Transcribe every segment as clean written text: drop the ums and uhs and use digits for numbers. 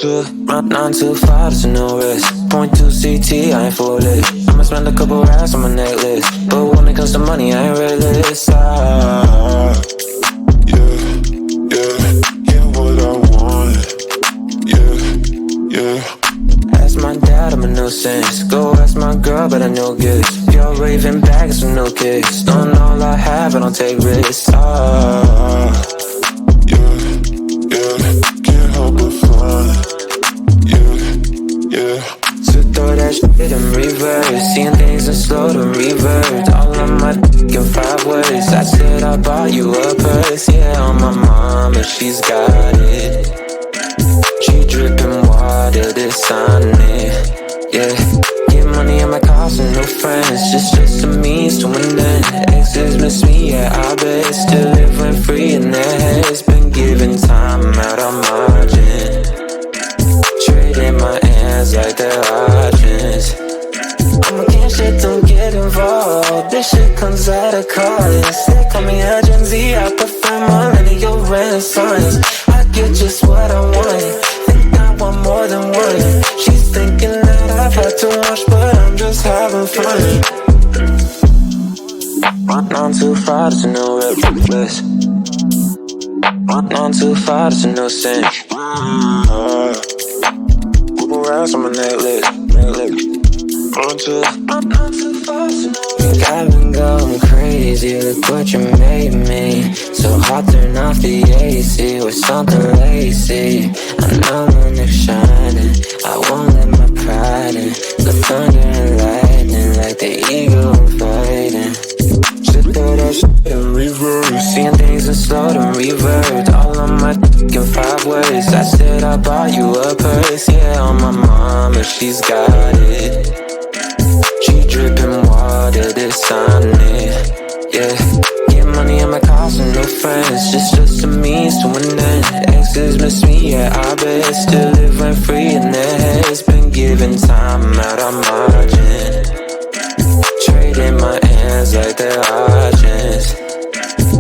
Run too far, there's no risk. Point 2 CT, I ain't foolish. I'ma spend a couple racks on my necklace, but when it comes to money, I ain't realist. Yeah, what I want. Yeah. Ask my dad, I'm a nuisance. Go ask my girl, but I know gifts. You're raving bags with no kicks. Don't know all I have, I don't take risks. Can't help but fun. Yeah. So throw that shit in reverse. Seeing things in slow to revert. All on my dick in 5 words. I said I bought you a purse. Yeah, on my mama, she's got it. She dripping water, this on it. Yeah, get money in my cost and no friends. Just a means to an end. Exes miss me, yeah, I bet. Still living free in their heads. Been giving time out on margin. Trading my hands like they're options. I'm against shit, don't get involved. This shit comes at a cost. They call me a Gen Z, I prefer millennial renaissance. I get just what I want. Think I want more than one. She's thinking that I've had too much, but I'm just having fun. Run on too far, there's no reckless. Run on too far, there's no sense. Racks on my necklace. Run too far, think I've been going crazy. Look what you made me. So hot, turn off the AC with something lacy. I know when they're shining, I won't let my pride in. The thunder and lightning like the eagle I'm fighting. Should throw that shit in reverse. Seeing things in slow to revert. All on my dick in 5 words. I said I bought you a purse. Yeah, on my mama, she's got it. She dripping water, this on it. Yeah, get money in my cost and no friends. Just a means to an end. Exes miss me, yeah, I bet. Still living free in their heads. Been giving time out on margin. Trading my hands like they're options.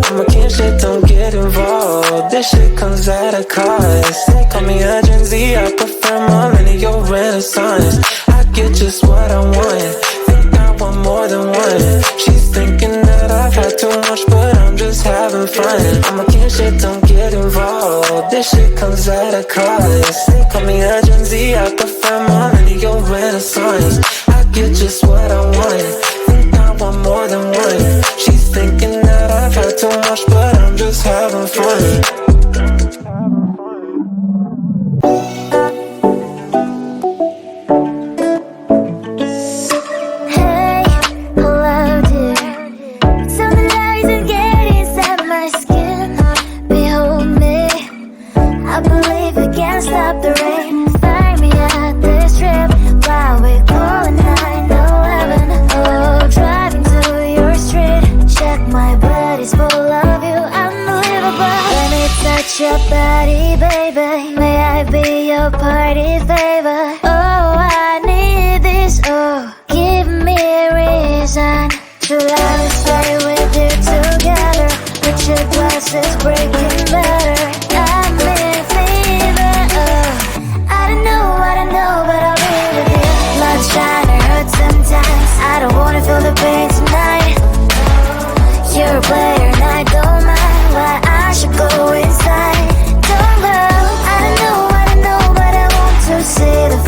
I'm against shit, don't get involved. This shit comes at a cost. They call me a Gen Z, I prefer millennial renaissance. I get just what I want. Think I want more than one. She's thinking that I've had too much, but I'm just having fun. I'm against shit, don't get involved. This shit comes at a cost. They call me a Gen Z, I prefer millennial renaissance. I get just what I want. Think I want more than one. She's thinking that I've had too much, but I'm just having fun. Stop the rain, find me at this trip while we're calling 911. Oh, driving to your street, check my body's full of you, unbelievable. Let me touch your body, baby. May I be your party favor? Oh, I need this. Oh, give me a reason to let me stay with you together. Put your glasses breaking better. I'm in fever. I don't know, but I'll be with you. Blood shine, it hurts sometimes. I don't wanna feel the pain tonight. You're a player and I don't mind. Why I should go inside. Don't go. I don't know, but I want to see the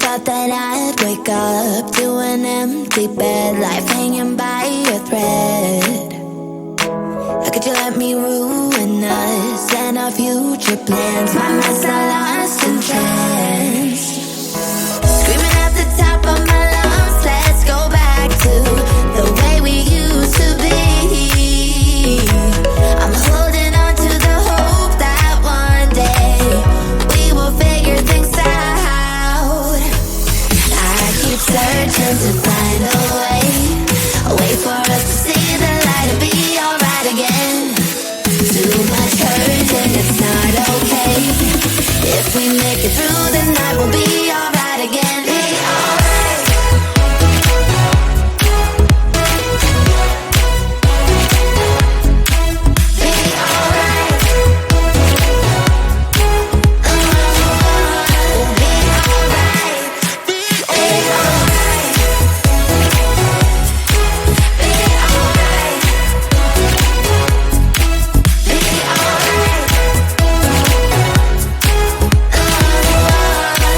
thought that I'd wake up to an empty bed, life hanging by a thread. How could you let me ruin us and our future plans? My mind's not lost in trance. Screaming at the top of my lungs, let's go back to the way we used to be. I'm holding on to the hope that one day we will figure things out. I keep searching to find a way for us to see the light and be alright again. Too much hurt and it's not okay. If we make it through the night, we'll be alright again. Be alright. Be alright. We'll be alright. Be alright. Be alright. Be alright.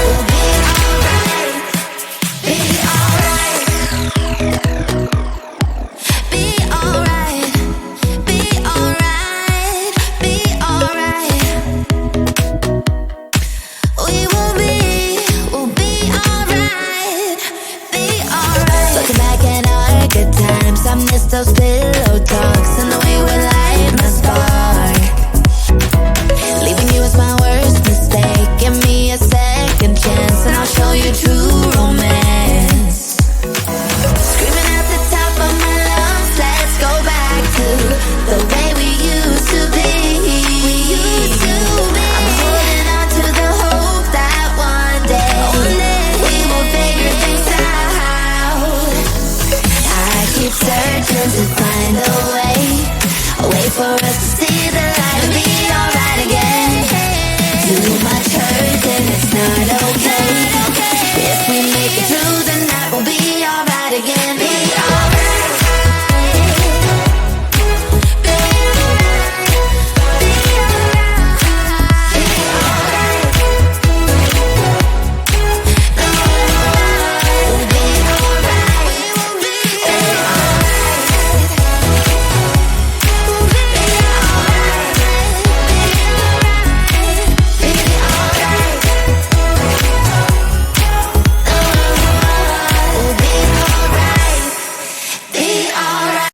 We'll be alright. Be alright. Be alright. Be alright. Be alright. We'll be alright. Be alright. Looking back at our good times, I miss those pillow talks and the way we light my spark. Leaving you was my worst mistake. Give me a second chance and I'll show you true romance. Screaming at the top of my lungs, let's go back to the way we used to be. I'm holding on to the hope that one day we will figure things out. I keep searching to find a way for us to see the light and be alright again. Too much hurt and it's not okay. If we make it through the night, we'll be alright again. Be alright. Be alright. Be alright. Be alright. We'll be alright. We'll be alright. We'll be alright. Be alright. We'll be alright. Be alright.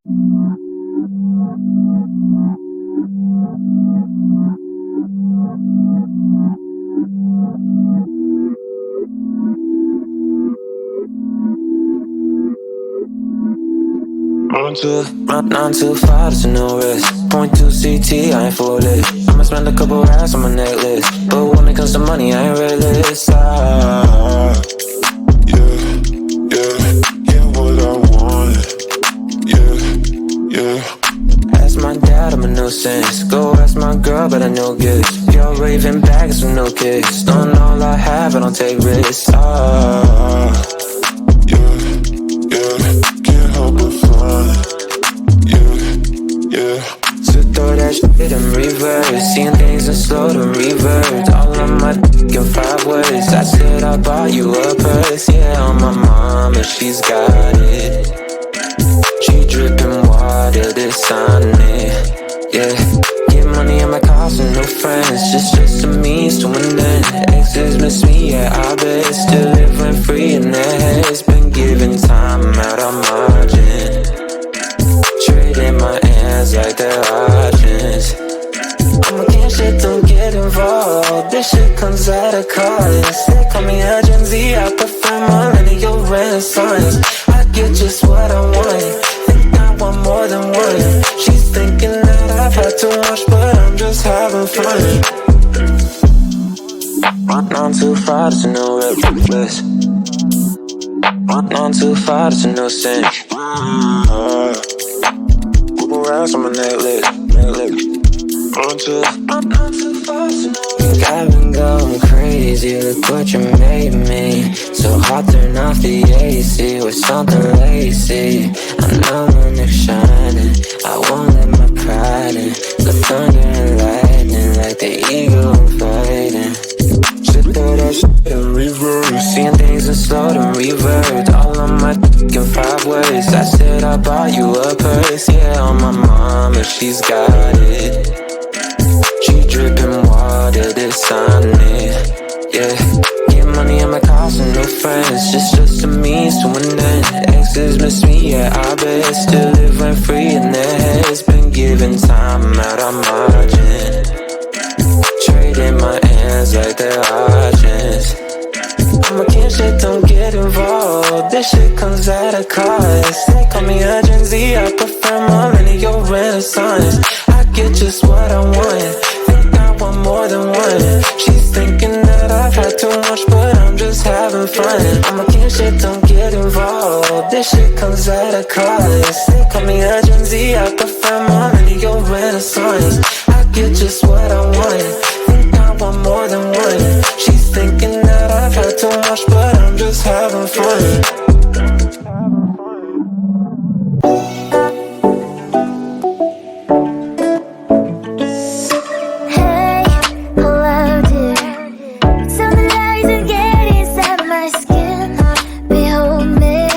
Run too far, there's no risk. Point to CT, I ain't for it. I'ma spend a couple racks on my necklace, but when it comes to money, I ain't realist. Yeah, what I want. Yeah. Ask my dad, I'm a nuisance. Go ask my girl, but I know gifts. Yo, raving bags with no kicks. Don't know all I have, I don't take risks. Can't help but find. Yeah. So throw that shit in reverse. Seeing things in slow to reverse. All of my in 5 words. I said I bought you a purse. Yeah, on my mama, she's got it. She dripping water, this on it. Yeah. Get money in my cost and no friends. Just a means to an end. Exes miss me, yeah, I bet. Still living free in their heads. Been giving time out of margin. Trading my hands like they're options. I'm against shit, don't get involved. This shit comes at a cost. They call me a Gen Z, I prefer millennial renaissance. I get just what I want. Think I want more than one. She's thinking that I've had too much, but I'm just having fun. Run on too far, there's no reckless. Run on too far, there's no sense. Couple racks on my necklace. Run too far, there's no reckless. I've been going crazy, look what you made me. So hot, turn off the AC with something lacy. I know when they're shining, I won't let my pride in. The thunder and lightning like the eagle I'm fighting. Should throw that shit in reverse. Seeing things isn't slow to revert. All of my in 5 words. I said I bought you a purse. Yeah, on my mama, she's got it. She dripping water, this on it. Yeah, get money on my cars and no friends. Just a means to an end. Exes miss me, yeah, I bet. Still live rent free in their heads. Been giving time out of margin. Trading my hands like they're auctions. I'm a kid, shit, don't get involved. This shit comes at a cost. They call me a Gen Z, I prefer millennial renaissance. I get just what I want, think I want more than one. She's thinking that I've had too much, but I'm just having fun. I'm a kid, shit, don't get involved. This shit comes at a cost. They call me a Gen Z, I prefer millennial renaissance. I get just what I want, think I want more than one. She's thinking that I've had too much, but I'm just having fun. Hey, hello dear. Tell me lies and get inside my skin. Behold me,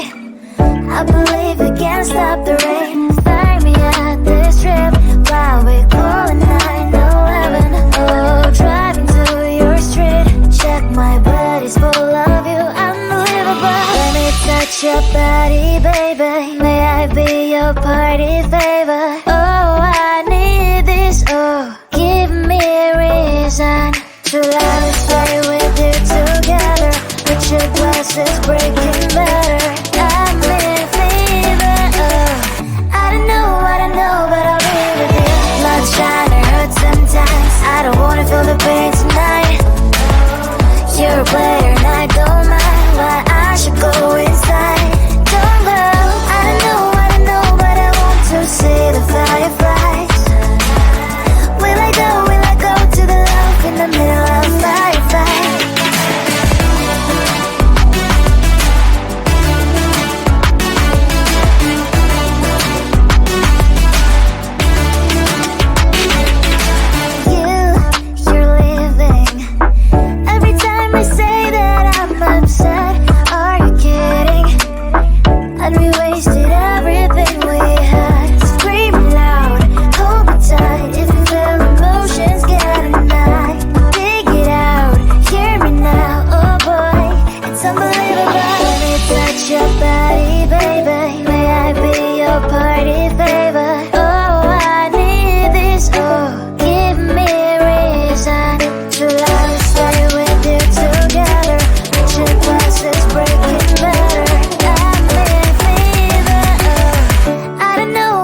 I believe we can't stop the rain. Find me at this trip while we calling 911. Oh, driving to your street. Check my body's full of you, unbelievable. Let me touch your body, baby. May I be your party favor? Oh, I need this. Oh, give me a reason to let me stay with you together. Put your glasses breaking better. I'm in fever. Oh, I don't know, but I'll be with you. Love trying to hurt sometimes. I don't wanna feel the pain tonight. You're a player and I don't mind. Why I should go inside. Don't go. I don't know, but I want to see the fireflies. Will I go to the love in the middle of firefight? You're leaving. Every time I say that I'm upset, are you kidding? And we wasted everything we had. Screaming loud, hold me tight. If you feel emotions getting high, dig it out, hear me now. Oh boy, it's unbelievable. Let me touch your body, baby. May I be your party favor? Oh, I need this. Oh, give me a reason to let me stay with you together. Put your glasses breaking better. I'm in fever. Oh, I don't know,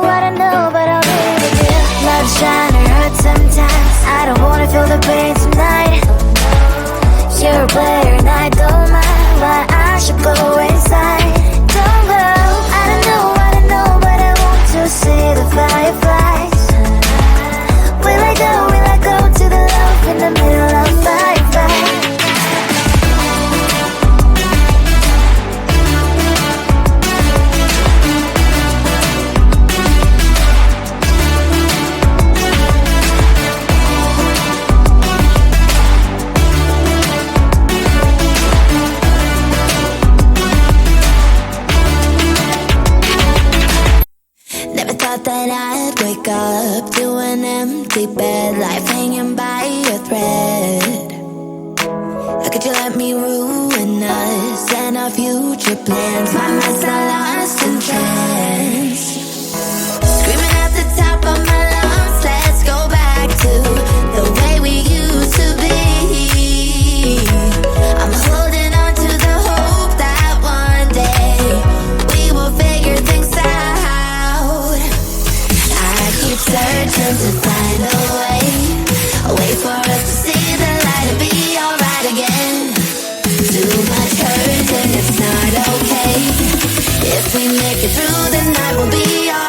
but I'll be with you. Love's trying to hurt sometimes. I don't wanna feel the pain tonight. You're a player and I don't mind. Why I should go inside. Don't go. I don't know, but I want to see the fireflies. Will I go to the love in the middle of firefight? Never thought that I'd wake up to an empty bed, life hanging by a thread. How could you let me ruin us and our future plans? My mess are lost in trance. Screaming at the top of my lungs, let's go back to the way we used to be. I'm holding on to the hope that one day we will figure things out. I keep searching to find a way for us to see the light and be alright again. Too much hurt and it's not okay. If we make it through the night, we'll be alright.